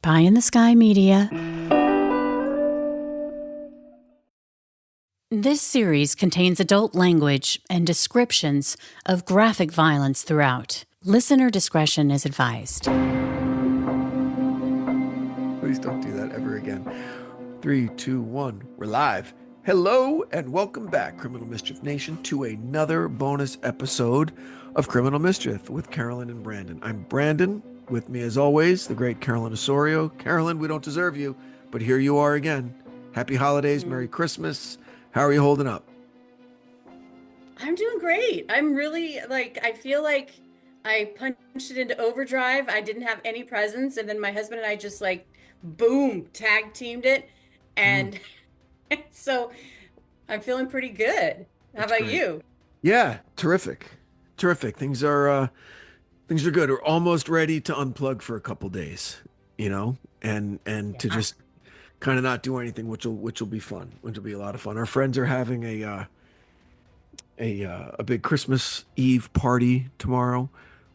Pie in the Sky Media. This series contains adult language and descriptions of graphic violence throughout. Listener discretion is advised. Please don't do that ever again. 3, 2, 1, we're live. Hello and welcome back, Criminal Mischief Nation, to another bonus episode of Criminal Mischief with Carolyn and Branden. I'm Branden. With me, as always, the great Carolyn Osorio. Carolyn, we don't deserve you, but here you are again. Happy holidays, Merry Christmas. How are you holding up? I'm doing great. I'm really I feel like I punched it into overdrive. I didn't have any presents, and then my husband and I just boom, tag teamed it. Mm, And so I'm feeling pretty good. How that's about great. you? Yeah, terrific. Terrific. Things are good. We're almost ready to unplug for a couple days, and to Yeah. just kind of not do anything, which will be fun, which will be a lot of fun. Our friends are having a big Christmas Eve party tomorrow.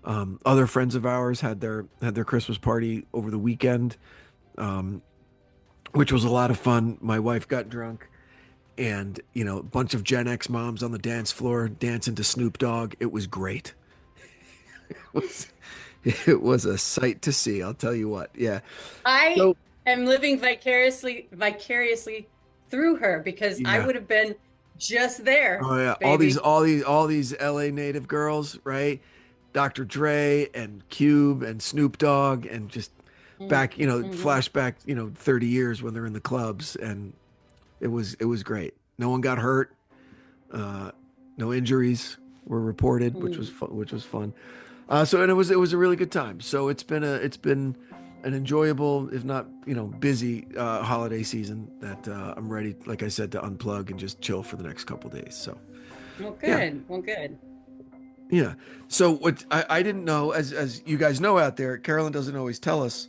Other friends of ours had their Christmas party over the weekend, um, which was a lot of fun. My wife got drunk, and a bunch of Gen X moms on the dance floor dancing to Snoop Dogg. It was great. It was, it was a sight to see. I'll tell you what. Yeah. I So am living vicariously through her because I yeah. would have been just there, Oh yeah, all these baby. all these all these LA native girls, right? Dr. Dre and Cube and Snoop Dogg and just Mm, back, mhm. flashback, 30 years when they're in the clubs, and it was great. No one got hurt. Uh, no injuries were reported, which was Mm. fun, which was fun. So and it was a really good time. So it's been an enjoyable, if not busy holiday season that I'm ready, like I said, to unplug and just chill for the next couple days. So Well, yeah. good. Well, good. Yeah. So what I didn't know, as you guys know out there, Carolyn doesn't always tell us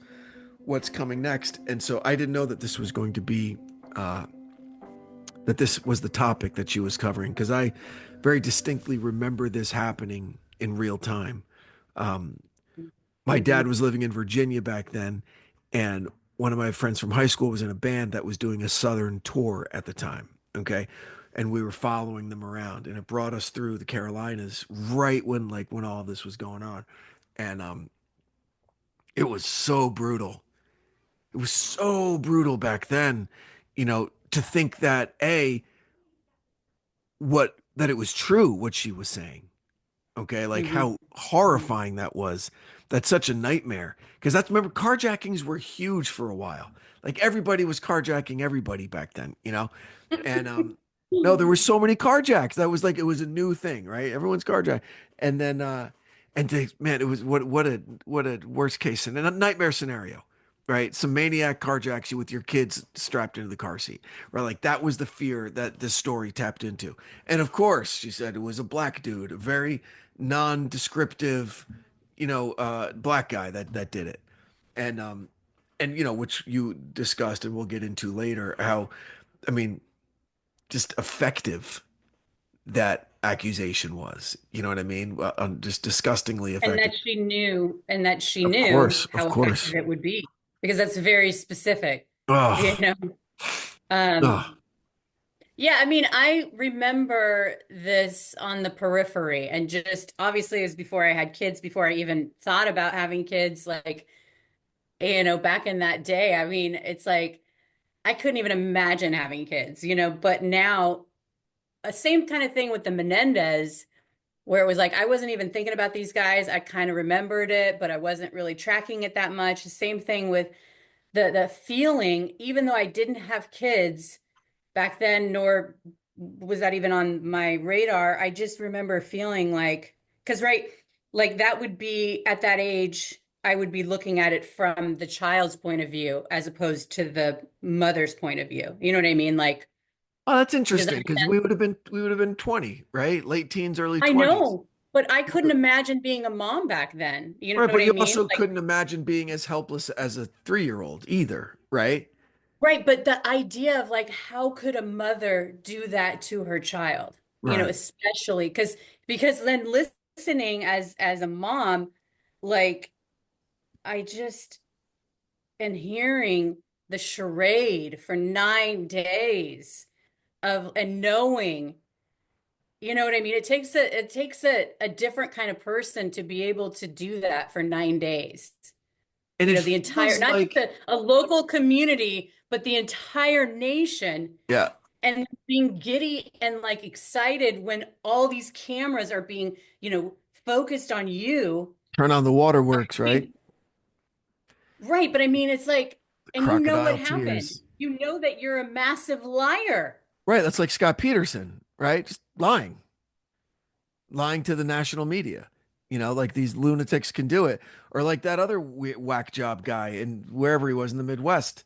what's coming next, and so I didn't know that this was going to be uh, that this was the topic that she was covering, because I very distinctly remember this happening in real time. Um, my Hmm. dad was living in Virginia back then, and one of my friends from high school was in a band that was doing a Southern tour at the time. Okay. And we were following them around, and it brought us through the Carolinas right when all of this was going on. And it was so brutal. It was so brutal back then, to think that that it was true what she was saying. Okay, like Hmm. how horrifying that was. That's such a nightmare. Because remember, carjackings were huge for a while. Like everybody was carjacking everybody back then. And no, there were so many carjacks. That was like it was a new thing, right? Everyone's carjacked. And then man, it was what a worst case and a nightmare scenario. Right? Some maniac carjacks you with your kids strapped into the car seat. Right? Like that was the fear that this story tapped into. And of course, she said it was a black dude, a very non-descriptive, black guy that did it. And which you discussed and we'll get into later, how, I mean, just effective that accusation was. You know what I mean? Just disgustingly And effective. that she knew, and that she Of knew course, of how effective course. it would be, because that's very specific, you Oh, know. Um, oh, yeah, I mean, I remember this on the periphery, and just obviously it was before I had kids, before I even thought about having kids, back in that day. I mean, it's like I couldn't even imagine having kids, but now, same kind of thing with the Menendez, where it was like I wasn't even thinking about these guys. I kind of remembered it, but I wasn't really tracking it that much. Same thing with the feeling, even though I didn't have kids back then, nor was that even on my radar. I just remember feeling like, because right, like that would be at that age, I would be looking at it from the child's point of view as opposed to the mother's point of view. You know what I mean? Like, that's does that interesting make because sense? we would have been 20, right? Late teens, early I 20s. know, but I couldn't imagine being a mom back then. You know Right, what but I you mean? also Like, couldn't imagine being as helpless as a 3-year-old either, right? right, but the idea of like, how could a mother do that to her child? Right. Especially because then listening as a mom, like I just and hearing the charade for 9 days of and knowing, you know what I mean? It takes a different kind of person to be able to do that for 9 days. And You it know, the entire, feels not just like, a local community, but the entire nation, yeah, and being giddy and like excited when all these cameras are being, focused on you. turn on the waterworks, I right? mean, right, but I mean, it's like, The and you know what crocodile happened. tears. You know that you're a massive liar. Right. That's like Scott Peterson, right? Just lying to the national media. Like these lunatics can do it. Or like that other whack job guy in wherever he was in the Midwest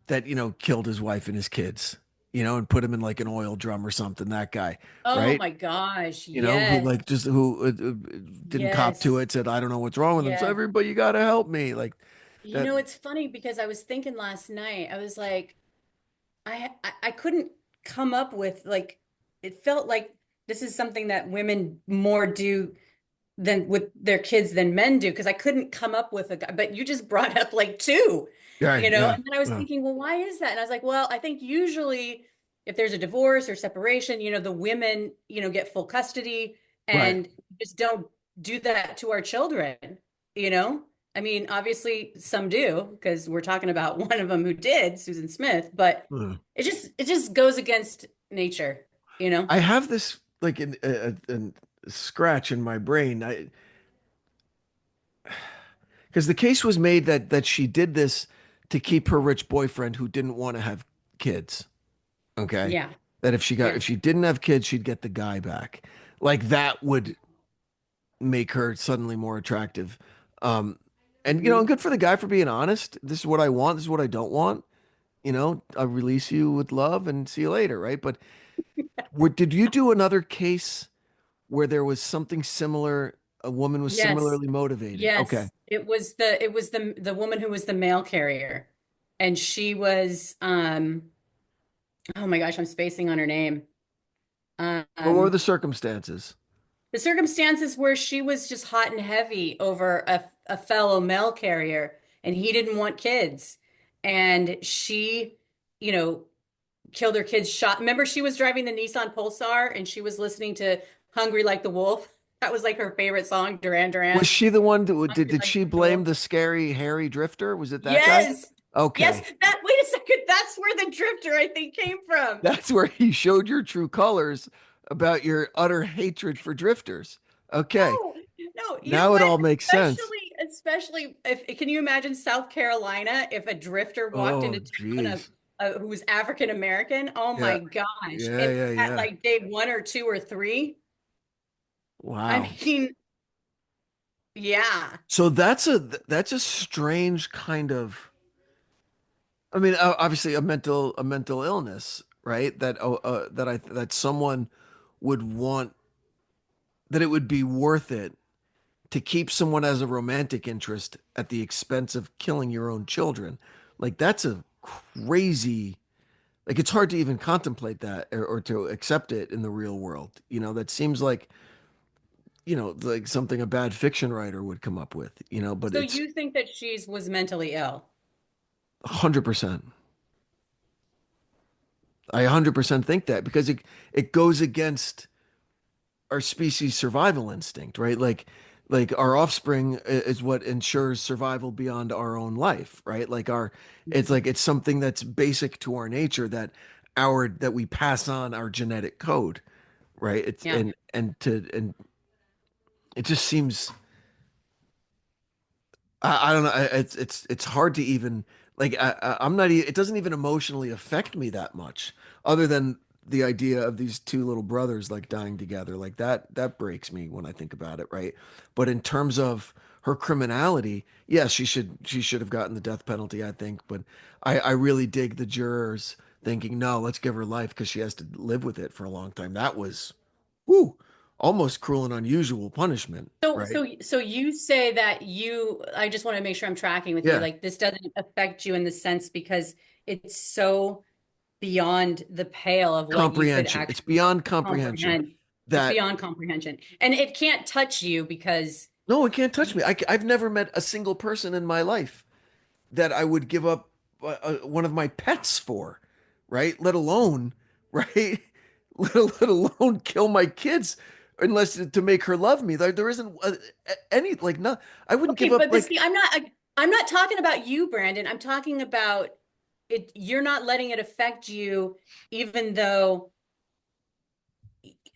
that, killed his wife and his kids, and put him in like an oil drum or something. That guy, Oh right? my gosh. Who Yes. like just who didn't cop to Yes. it, said, I don't know what's wrong with him. So Yes. everybody, you got to help me. Like that. It's funny because I was thinking last night, I was like, I couldn't come up with like, it felt like this is something that women more do than with their kids than men do, because I couldn't come up with a guy, but you just brought up like two, Yeah. Yeah. and then I was Yeah. thinking, well, why is that? And I was like, well, I think usually if there's a divorce or separation, the women, get full custody, Right. and just don't do that to our children, you know? I mean, obviously some do, because we're talking about one of them who did, Susan Smith, but Hmm. it just goes against nature, you know? I have this like a scratch in my brain. Because the case was made that she did this to keep her rich boyfriend who didn't want to have kids. Okay. Yeah. That Yeah. if she didn't have kids, she'd get the guy back. Like that would make her suddenly more attractive. Um, and Mhm. good for the guy for being honest. This is what I want. This is what I don't want. I release you with love and see you later, right? But did you do another case where there was something similar? A woman was Yes. similarly motivated. Okay. Yes. It was the woman who was the mail carrier. And she was oh my gosh, I'm spacing on her name. What were Um the circumstances? the circumstances where she was just hot and heavy over a fellow mail carrier, and he didn't want kids. And she, you know, killed her kids, shot. Remember, she was driving the Nissan Pulsar and she was listening to Hungry Like the Wolf. That was like her favorite song, Duran Was Duran. she the one that Hungry did Like she the blame Wolf. the scary hairy drifter? Was it that guy? Yes. Yes. Okay. Wait a second. That's where the drifter, I think, came from. That's where you showed your true colors about your utter hatred for drifters. Okay. No, no, you know Now it what? all makes sense. Especially if can you imagine South Carolina if a drifter walked Oh, into town geez. who was African American? Oh Yeah. my gosh. Yeah, And yeah, at yeah. like day one or two or three, I Wow. mean, yeah. So that's a strange kind of, I mean, obviously a mental illness, right? That someone would want, that it would be worth it to keep someone as a romantic interest at the expense of killing your own children. Like that's a crazy, like it's hard to even contemplate that, or to accept it in the real world. That seems like something a bad fiction writer would come up with, but So it's you think that she's was mentally ill? 100%. I 100% think that because it goes against our species survival instinct, right? Like our offspring is what ensures survival beyond our own life, right? It's Mhm. like it's something that's basic to our nature, that we pass on our genetic code, right? It's Yeah. and it just seems, I don't know. It's hard to even, like, I'm not. It doesn't even emotionally affect me that much, other than the idea of these two little brothers like dying together. Like that breaks me when I think about it, right? But in terms of her criminality, yes, she should have gotten the death penalty, I think. But I really dig the jurors thinking, no, let's give her life because she has to live with it for a long time. That was, whoo, almost cruel and unusual punishment, So, right? so, so you say that I just want to make sure I'm tracking with you. Yeah. Like this doesn't affect you in the sense because it's so beyond the pale of what you could Comprehension. It's actually beyond comprehension comprehend. It's that, beyond comprehension. And it can't touch you because no, it can't touch you, me. I've never met a single person in my life that I would give up one of my pets for, right? Let alone, right? Let alone kill my kids, unless to make her love me. There isn't any like no. I wouldn't give Okay, up but like see, I'm not talking about you, Brandon. I'm talking about it. You're not letting it affect you, even though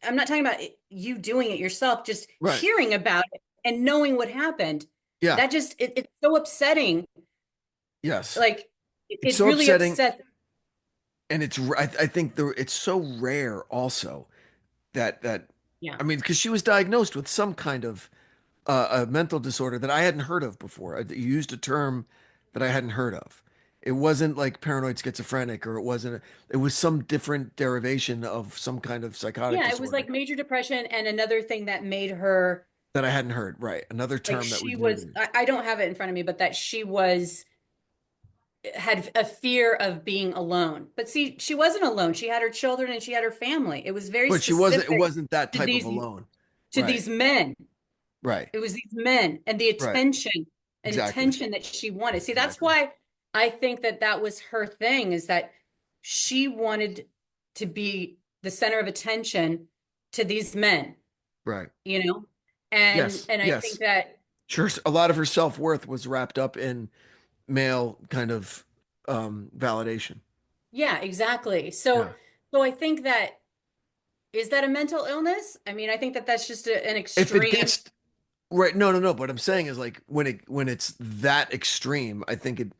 I'm not talking about you doing it yourself, just right. hearing about it and knowing what happened. Yeah. That just it's so upsetting. Yes. Like It's it so really upsetting, upsets. and I think it's so rare also that Yeah. I mean, because she was diagnosed with some kind of a mental disorder that I hadn't heard of before. You used a term that I hadn't heard of. It wasn't like paranoid schizophrenic, or it wasn't. It was some different derivation of some kind of psychotic Yeah, it was disorder like major depression and another thing that made her that I hadn't heard. Right, another like term that she was new to was me. I don't have it in front of me, but that she was had a fear of being alone. But see, she wasn't alone. She had her children and she had her family. It was very But she wasn't. It specific wasn't that to type of alone. Right. these men. Right. It was these men and the Right. attention and Exactly. attention that she wanted. See, that's Exactly. why I think that that was her thing is that she wanted to be the center of attention to these men, Right. you know? And Yes. I think Yes. that Sure. A lot of her self-worth was wrapped up in male kind of validation. yeah, exactly. Yeah. So I think that is that a mental illness? I mean, I think that that's just an If it extreme. gets right, no, no, no. What I'm saying is like when it's that extreme, I think it,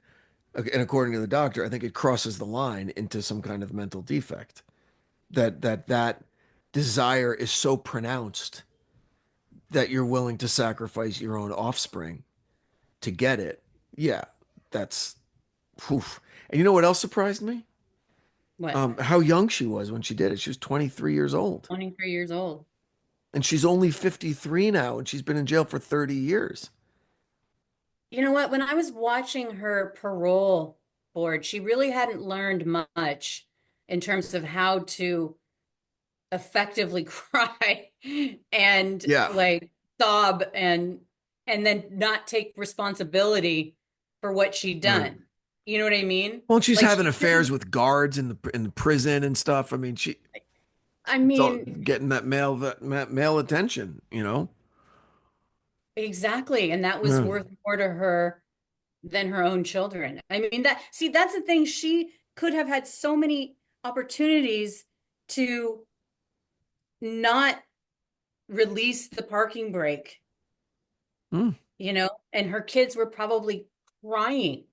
okay, and according to the doctor, I think it crosses the line into some kind of mental defect. That desire is so pronounced that you're willing to sacrifice your own offspring to get it. Yeah, that's oof. And you know what else surprised me? What? How young she was when she did it. She was 23 years old. 23 years old. And she's only 53 now, and she's been in jail for 30 years. You know what? When I was watching her parole board, she really hadn't learned much in terms of how to effectively cry and Yeah. like sob and then not take responsibility for what she'd Right. done. You know what I mean? Well, and she's Like having she affairs shouldn't, with guards in the prison and stuff. I mean, I it's all mean, getting that male attention, you know? exactly. And that was Yeah. worth more to her than her own children. I mean, see, that's the thing. She could have had so many opportunities to not release the parking brake, Hmm. and her kids were probably crying,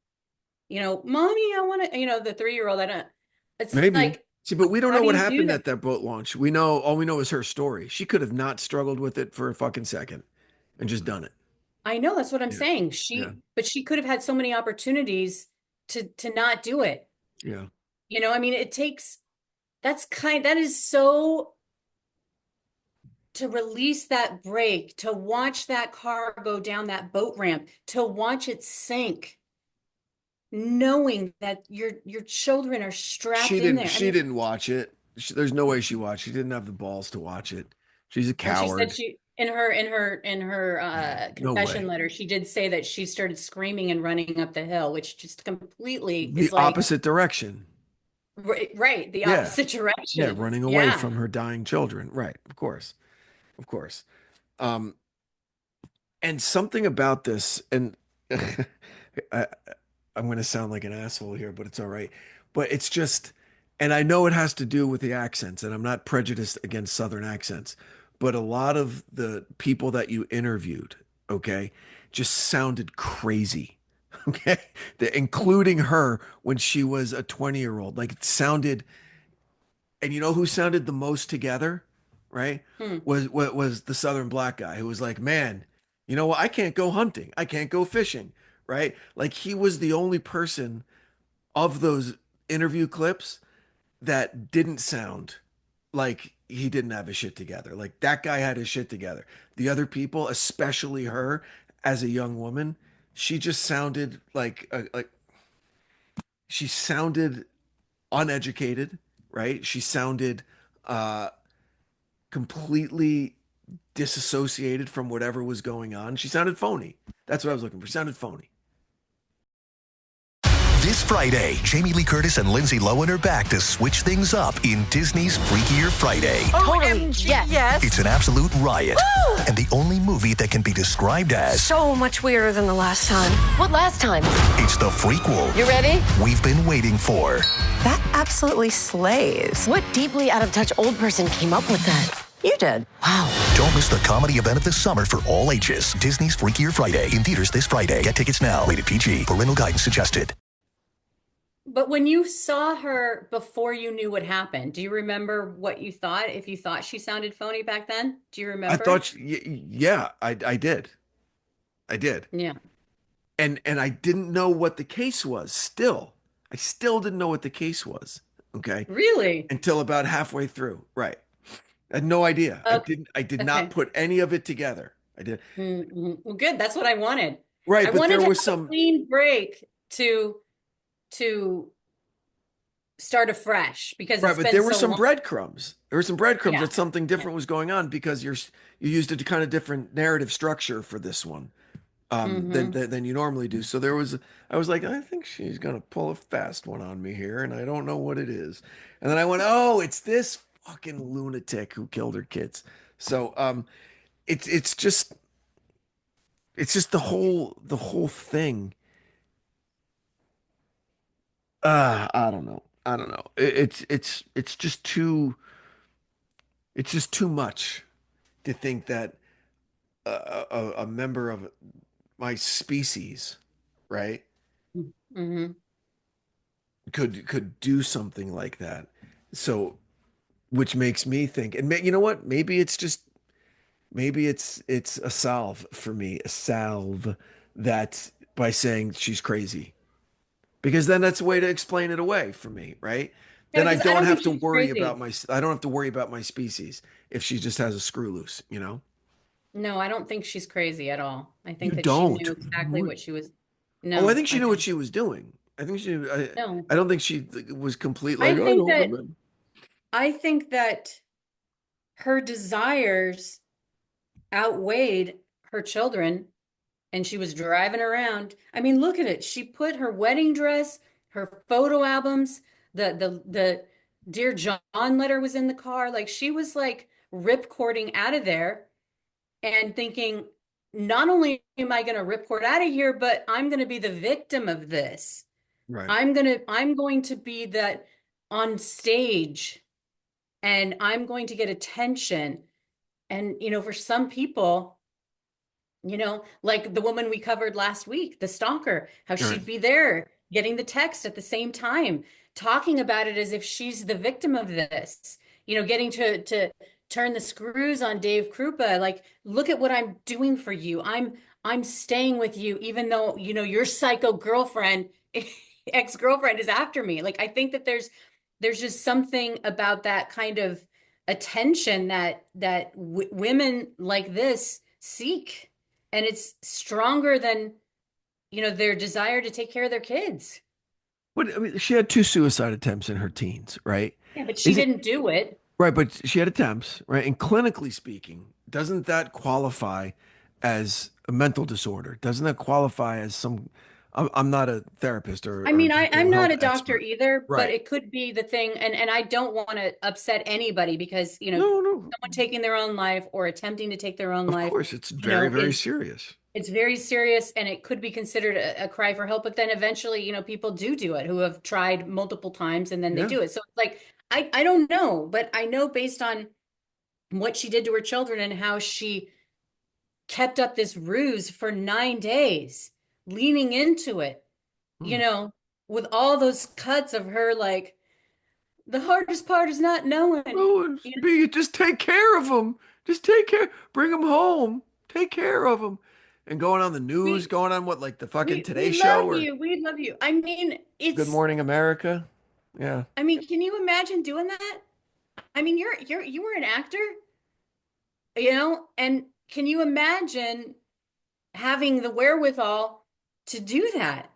mommy, I want to, the 3-year-old, I don't, it's Maybe. like, See, but we don't how know do what you do happened that? at that boat launch. We know all we know is her story. She could have not struggled with it for a fucking second and just done it. I know that's what I'm Yeah. saying. Yeah. But she could have had so many opportunities to not do it. Yeah. I mean, that is so to release that brake, to watch that car go down that boat ramp, to watch it sink, knowing that your children are strapped in there. I She mean, didn't watch it. There's no way she watched. She didn't have the balls to watch it. She's a well, she said coward. she in her No confession way. letter, she did say that she started screaming and running up the hill, which just completely The is like opposite direction. right, the Yeah. opposite Yeah, direction. running away Yeah. from her dying children. Right. Of course. Of course. Um, and something about this, and I, I'm going to sound like an asshole here, but it's all right. But it's just, and I know it has to do with the accents, and I'm not prejudiced against Southern accents, but a lot of the people that you interviewed, okay, just sounded crazy. Okay. Including her when she was a 20-year-old. Like it sounded, and you know who sounded the most together, right? Hmm. Was the Southern black guy who was like, man, you know what? I can't go hunting. I can't go fishing, right? Like he was the only person of those interview clips that didn't sound like he didn't have his shit together. Like that guy had his shit together. The other people, especially her as a young woman, she just sounded like she sounded uneducated, right? She sounded uh completely disassociated from whatever was going on. She sounded phony. That's what I was looking for. She sounded phony. This Friday, Jamie Lee Curtis and Lindsay Lohan are back to switch things up in Disney's Freakier Friday. Totally. Yes. It's an absolute riot, and the only movie that can be described as So much weirder than the last time. What last time? it's the frequel You ready? we've been waiting for. That absolutely slays. What deeply out of touch old person came up with that? You did. Wow. Don't miss the comedy event of the summer for all ages. Disney's Freakier Friday in theaters this Friday. Get tickets now. Rated PG. Parental guidance suggested. But when you saw her before you knew what happened, do you remember what you thought? If you thought she sounded phony back then, do you I remember? thought, yeah, I did. I did. Yeah. And I didn't know what the case was still. I still didn't know what the case was. Okay. Really? Until about halfway through. Right. I had no idea. I did not Okay. put any of it together. I did. Well, good. That's what I wanted. Right, I but wanted there to was have a some clean break to start afresh because right, it's but been there were so some long. breadcrumbs. There were some breadcrumbs Yeah. that something different was going on because you used a kind of different narrative structure for this one. Than you normally do. So I was like, I think she's gonna pull a fast one on me here, and I don't know what it is. And then I went, oh, it's this fucking lunatic who killed her kids. So it's just the whole thing. I don't know. I don't know. It's just too much to think that a member of my species, right, Hmm. could do something like that. So, which makes me think, and you know what? Maybe it's a salve for me, a salve that by saying she's crazy, because then that's a way to explain it away for me, right? Yeah, Then I because I don't don't have think to she's worry about crazy. I don't have to worry about my species if she just has a screw loose, you know? No, I don't think she's crazy at all. I You think that she don't. knew exactly what she was. Oh, I No, think she I knew what think she was doing. no. I don't think she was complete I like, I think don't that remember. I think that her desires outweighed her children and she was driving around. I mean, look at it. She put her wedding dress, her photo albums, the Dear John letter was in the car. Like she was like ripcording out of there and thinking, not only am I going to ripcord out of here, but I'm going to be the victim of this. Right. I'm going to be that on stage and I'm going to get attention. And for some people, like the woman we covered last week, the stalker, how Right. she'd be there getting the text at the same time, talking about it as if she's the victim of this, getting to turn the screws on Dave Krupa, like, look at what I'm doing for you. I'm staying with you, even though, your psycho girlfriend, ex-girlfriend is after me. Like, I think that there's just something about that kind of attention that women like this seek, and it's stronger than their desire to take care of their kids. But I mean, she had two suicide attempts in her teens, right? Yeah, but she Is it didn't do it. right? But she had attempts, right? And clinically speaking, doesn't that qualify as a mental disorder? Doesn't that qualify as some? I'm not a therapist or, I or a mean, I'm mental not health a doctor expert. either, but Right. it could be the thing, and I don't want to upset anybody because No, no. someone taking their own life or attempting to take their own Of life, course, it's very, very is serious. it's very serious and it could be considered a cry for help. But then eventually, people do it who have tried multiple times and then they Yeah. do it. So it's like I don't know, but I know based on what she did to her children and how she kept up this ruse for 9 days, leaning into it, you Hmm. know, with all those cuts of her like the hardest part is not knowing. Oh, just take care of them. Just take care. Bring them home. Take care of them. And going on the news, We going on what, like the fucking we Today Show love or you. We love you. I mean, Good Morning America. Yeah. can you imagine doing that? I mean, you were an actor, and can you imagine having the wherewithal to do that?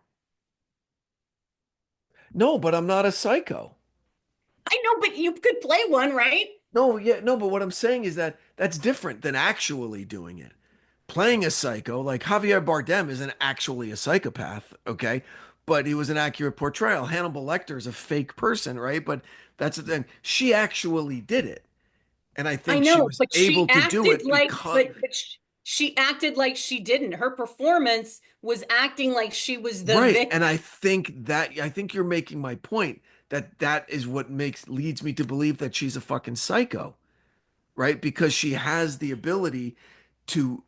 No, but I'm not a psycho. I know, but you could play one, right? No, yeah, no, but what I'm saying is that that's different than actually doing it. Playing a psycho, like Javier Bardem isn't actually a psychopath, okay? but he was an accurate portrayal. Hannibal Lecter is a fake person, right? But that's the thing. She actually did it. And I I think she know, was but able to do it because she acted like she didn't. Her performance was acting like she was the right. victim. And I think you're making my point that that is what leads me to believe that she's a fucking psycho, right? Because she has the ability to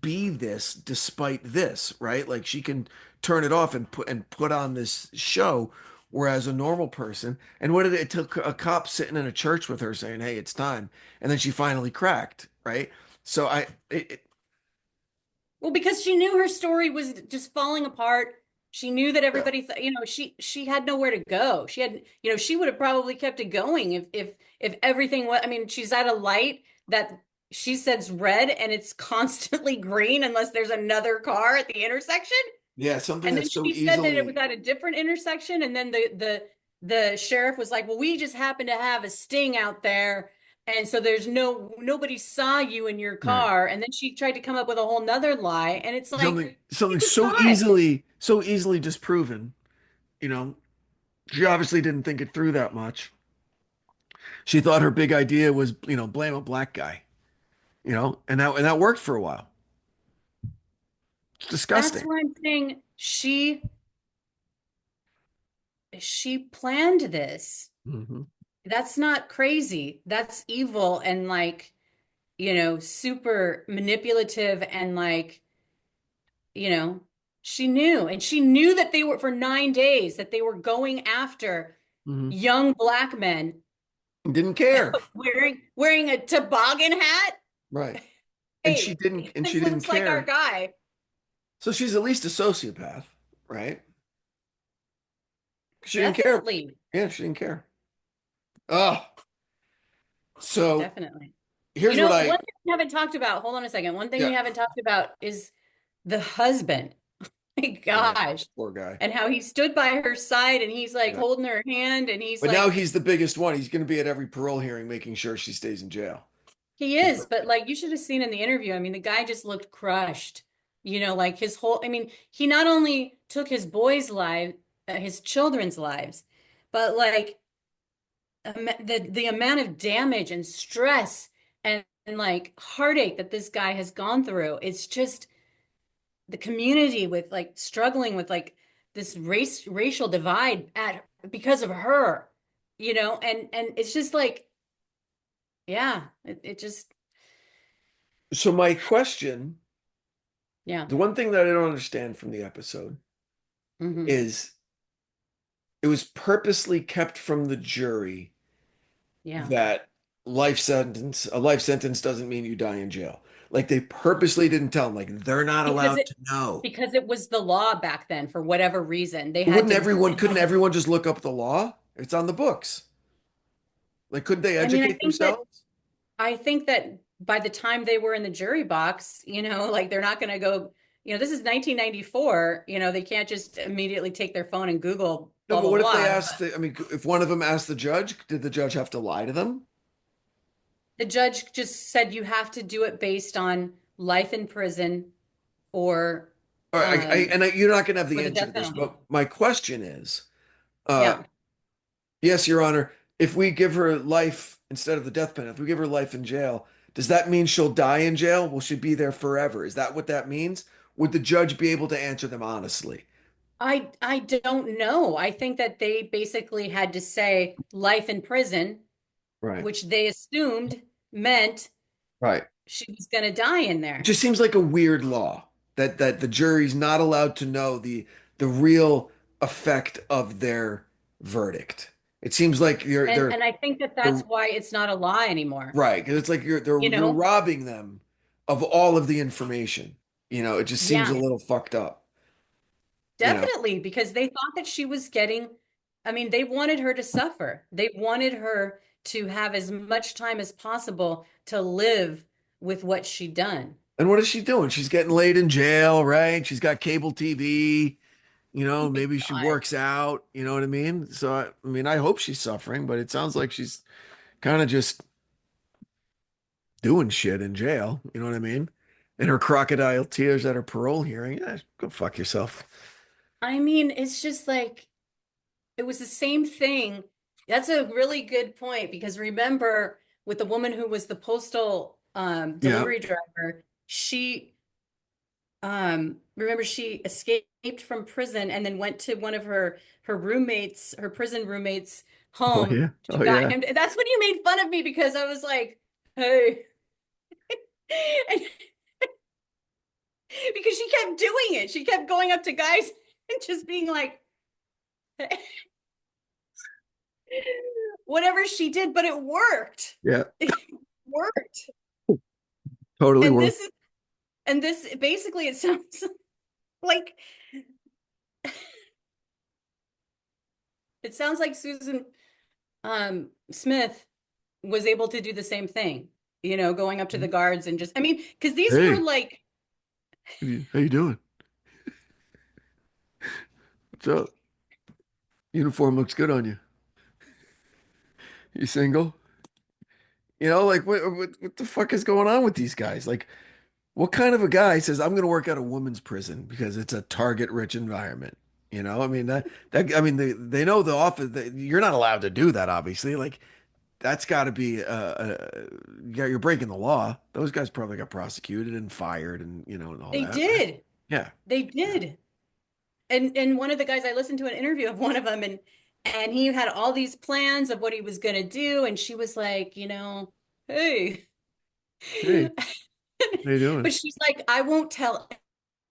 be this despite this, right? Like she can turn it off and put on this show, whereas a normal person, and what did it took a cop sitting in a church with her saying, "Hey, it's time," and then she finally cracked, right? So Well, because she knew her story was just falling apart. She knew that yeah, everybody, she had nowhere to go. She had, she would have probably kept it going if everything was. I mean, she's at a light that she says red and it's constantly green unless there's another car at the intersection. yeah, something And then that's so she said that it was easily at a different intersection, and then the sheriff was like, "Well, we just happened to have a sting out there, and so there's nobody saw you in your right. car." And then she tried to come up with a whole nother lie, and it's like she Something was caught. so easily disproven, you know. She obviously didn't think it through that much. She thought her big idea was, blame a black guy, and that worked for a while. It's That's disgusting. why I'm saying she planned this. Hmm. That's not crazy. That's evil and like, super manipulative and like you know, she knew that they were for 9 days that they were going after Hmm. young black men Didn't care. wearing a toboggan hat. Right. Hey, And she this didn't looks like our care. guy. So she's at least a sociopath, right? She didn't care. Definitely, Yeah, she didn't care. Oh, so definitely. here's what One I, thing we haven't talked about, hold on a second. One thing yeah. we haven't talked about is the husband. My Yeah, gosh. poor guy. And how he stood by her side and he's like Yeah. holding her hand and he's But now like, he's the biggest one. He's going to be at every parole hearing making sure she stays in jail. he is, but like you should have seen in the interview. I mean, the guy just looked crushed. Like his whole, I mean, he not only took his boys' lives, his children's lives, but like the amount of damage and stress and like heartache that this guy has gone through. It's just the community with like struggling with like this racial divide at because of her, and it's just like, yeah, it just, So my question, yeah. the one thing that I don't understand from the episode Hmm. is it was purposely kept from the jury Yeah. that a life sentence doesn't mean you die in jail. Like they purposely didn't tell them, like they're not Because allowed it to know. because it was the law back then for whatever reason. They But had to couldn't everyone just look up the law? It's on the books. Like, couldn't they I mean, educate themselves? I think that by the time they were in the jury box, like they're not going to go, this is 1994, they can't just immediately take their phone and Google No, blah but blah what if they blah. asked I mean, if one of them asked the judge, did the judge have to lie to them? The judge just said you have to do it based on life in prison or All right, um you're not going to have or the the answer death to this, penalty. but my question is, uh, Yeah. yes, Your Honor, if we give her life instead of the death penalty, if we give her life in jail, does that mean she'll die in jail? Will she be there forever? Is that what that means? Would the judge be able to answer them honestly? I don't know. I think that they basically had to say life in prison, Right. which they assumed meant Right. she was going to die in It there. just seems like a weird law that the jury's not allowed to know the real effect of their verdict. It seems like And I think that that's they're why it's not a lie anymore. right, because it's like You you're know? robbing them of all of the information. It just seems a Yeah, little fucked up. You know, definitely, because they thought that she was getting, I mean, they wanted her to suffer. They wanted her to have as much time as possible to live with what she'd done. and what is she doing? She's getting laid in jail, right? She's got cable TV. Maybe she God. works out. You know what I mean? So I mean, I hope she's suffering, but it sounds like she's kind of just doing shit in jail. You know what I mean? And her crocodile tears at her parole hearing. Yeah, go fuck yourself. I mean, it's just like it was the same thing. That's a really good point because remember with the woman who was the postal Yeah. delivery driver, she remember she escaped from prison and then went to one of her roommates, her prison roommates Oh home yeah. to Oh guide yeah. him. That's when you made fun of me because I was like, hey. And because she kept doing it. She kept going up to guys and just being like whatever she did, but it worked. Yeah. It worked. Totally And worth. this basically it sounds like it sounds like Susan Smith was able to do the same thing, going up to the guards and just, I mean, because these were Hey, like, how you doing? What's up? Uniform looks good on you. You single? Like what the fuck is going on with these guys? Like, what kind of a guy says I'm going to work at a woman's prison because it's a target-rich environment? I mean that I mean they know the office. You're not allowed to do that, obviously. Like that's got to be yeah, you're breaking the law. Those guys probably got prosecuted and fired and and all they that, right? did. Yeah. They Yeah. did. And one of the guys I listened to an interview of one of them and he had all these plans of what he was going to do and she was like, hey. Hey, how you doing? But she's like, I won't tell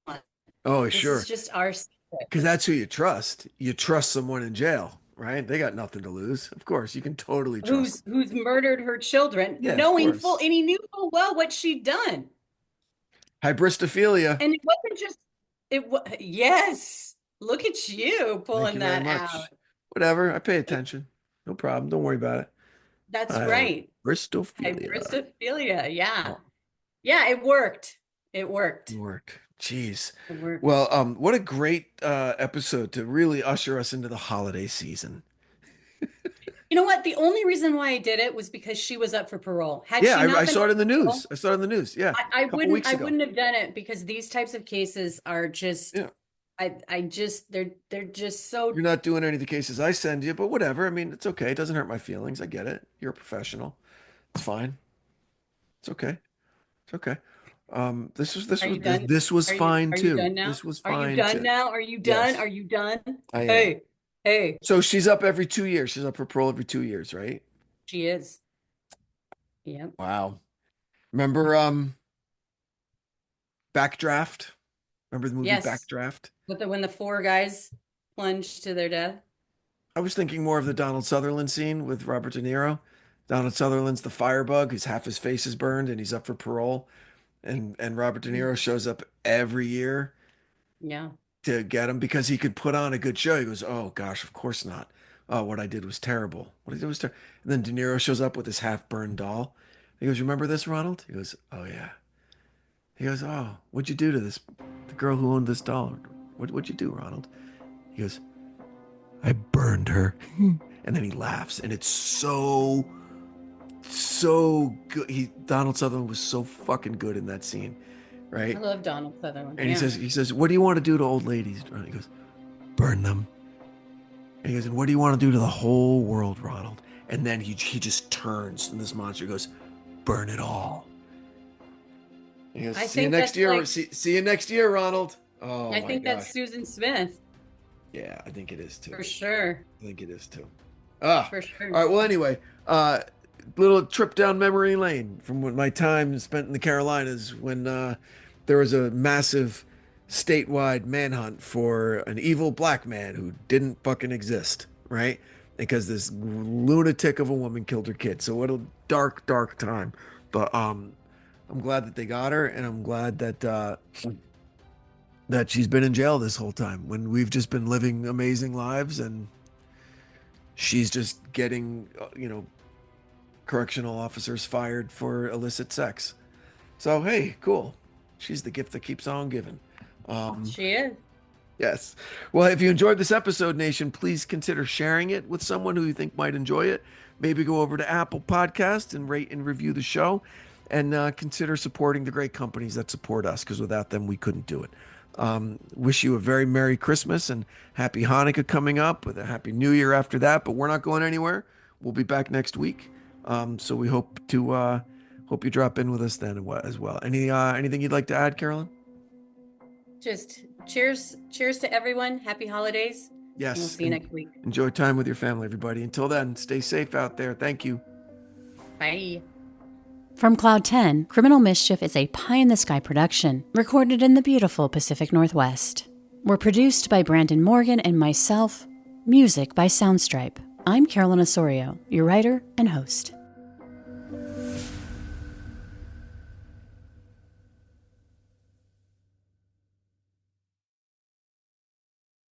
anyone. Oh, This is sure. just our secret. Because that's who you trust. You trust someone in jail, right? They got nothing to lose. Of course, you can totally trust them. Who's murdered her children, Yeah, of knowing full, course. and he knew full well what she'd done. Hybristophilia. And it wasn't just it was yes. Look at you Thank pulling you very that out. much. Whatever. I pay attention. No problem. Don't worry about it. That's right. Hybristophilia. Hybristophilia. Yeah. Oh, Yeah, it worked. It it worked. worked. Jeez. It worked. Well, what a great episode to really usher us into the holiday season. You know what? The only reason why I did it was because she was up for parole. Had Yeah, she I not been saw up it in the for news. parole, I saw it in the news. Yeah, I a couple wouldn't weeks I ago. wouldn't have done it because these types of cases are just Yeah. I just they're just so You're not doing any of the cases I send you, but whatever. I mean, it's okay. It doesn't hurt my feelings. I get it. You're a professional. It's fine. It's okay. It's okay. Are you done? This was fine Are you too. done now? This was Are you fine done too. now? Are you done? Yes, Are you done? I am. Hey, hey, So she's up every 2 years. She's up for parole every 2 years, right? she is. Yep. Wow. Remember Backdraft? Remember the movie Yes. Backdraft? With when the four guys plunged to their death. I was thinking more of the Donald Sutherland scene with Robert De Niro. Donald Sutherland's the firebug, who's half his face is burned and he's up for parole. And Robert De Mhm. Niro shows up every year Yeah. to get him because he could put on a good show. He goes, "Oh gosh, of course not. Oh, what I did was terrible. What I did was terrible." And then De Niro shows up with his half-burned doll. He goes, "Remember this, Ronald?" He goes, "Oh yeah." He goes, "Oh, what'd you do to the girl who owned this doll? What'd you do, Ronald?" He goes, "I burned her." And then he laughs, and it's so good. Donald Sutherland was so fucking good in that scene, I right? love Donald Sutherland. And Yeah. he says, "What do you want to do to old ladies?" He goes, "Burn them." And he goes, "And what do you want to do to the whole world, Ronald?" And then he just turns, and this monster goes, "Burn it all." And he goes, I "See you think next that's year. like See you next year, Ronald." Oh I my think that's gosh. Susan Smith Yeah, I think it is too. for sure. I think it is too. Ah, For sure. all right. Well, anyway, little trip down memory lane from when my time spent in the Carolinas when there was a massive statewide manhunt for an evil black man who didn't fucking exist, right? Because this lunatic of a woman killed her kid. So what a dark, dark time. But I'm glad that they got her, and I'm glad that she's been in jail this whole time when we've just been living amazing lives and she's just getting, correctional officers fired for illicit sex. So, hey, cool. She's the gift that keeps on giving. She is. Yes. Well, if you enjoyed this episode, Nation, please consider sharing it with someone who you think might enjoy it. Maybe go over to Apple Podcast and rate and review the show and consider supporting the great companies that support us because without them, we couldn't do it. Wish you a very Merry Christmas and Happy Hanukkah coming up, with a Happy New Year after that. But we're not going anywhere. We'll be back next week. So we hope you drop in with us then as well. Anything you'd like to add, Carolyn? Just cheers to everyone. Happy holidays. Yes. And we'll see you next week. Enjoy time with your family, everybody. Until then, stay safe out there. Thank you. Bye. From Cloud 10, Criminal Mischief is a pie-in-the-sky production, recorded in the beautiful Pacific Northwest. We're produced by Brandon Morgan and myself. Music by Soundstripe. I'm Carolyn Osorio, your writer and host.